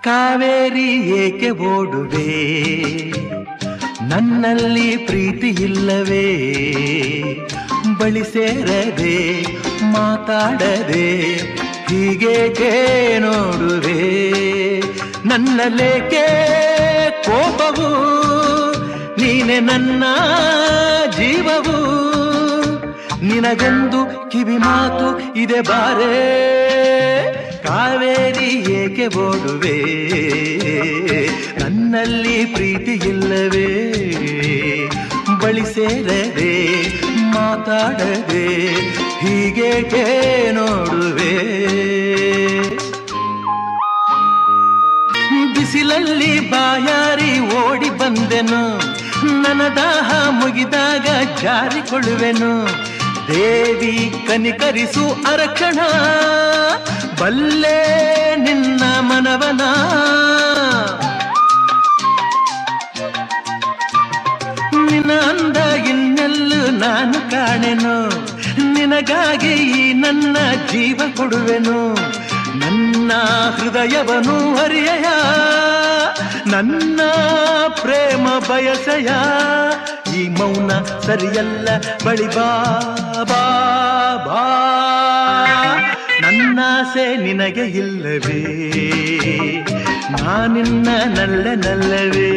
ಕಾವೇರಿ ಏಕೆ ಓಡುವೆ, ನನ್ನಲ್ಲಿ ಪ್ರೀತಿ ಇಲ್ಲವೇ, ಬಳಿ ಸೇರದೆ ಮಾತಾಡದೆ ಹೀಗೇಕೆ ನೋಡುವೆ, ನನ್ನಲ್ಲೇಕೆ ಕೋಪವು, ನೀನೆ ನನ್ನ ಜೀವವು, ನಿನಗೊಂದು ಕಿವಿ ಮಾತು ಇದೆ ಬಾರೆ, ಕಾವೇರಿ ಏಕೆ ಓಡುವೆ, ನನ್ನಲ್ಲಿ ಪ್ರೀತಿ ಇಲ್ಲವೇ, ಬಳಿ ಸೇರದೆ ಮಾತಾಡದೆ ಹೀಗೇಕೆ ನೋಡುವೆ, ಬಿಸಿಲಲ್ಲಿ ಬಾಯಾರಿ ಓಡಿ ಬಂದೆನು, ನನ್ನ ದಾಹ ಮುಗಿದಾಗ ಜಾರಿಕೊಳ್ಳುವೆನು, ದೇವಿ ಕನಿಕರಿಸು ಅರಕ್ಷಣ, ಬಲ್ಲೆ ನಿನ್ನ ಮನವನ, ನಿನ್ನ ಅಂದ ಇನ್ನೆಲ್ಲೂ ನಾನು ಕಾಣೆನು, ನಿನಗಾಗಿ ನನ್ನ ಜೀವ ಕೊಡುವೆನು, ನನ್ನ ಹೃದಯವನ್ನು ಹರಿಯಯ, ನನ್ನ ಪ್ರೇಮ ಬಯಸಯ, ಈ ಮೌನ ಸರಿಯಲ್ಲ ಬಳಿ ಬಾ ಬಾ ಬಾ, ನನ್ನಾಸೆ ನಿನಗೆ ಇಲ್ಲವೇ, ನಾನಿನ್ನ ನಲ್ಲವೇ.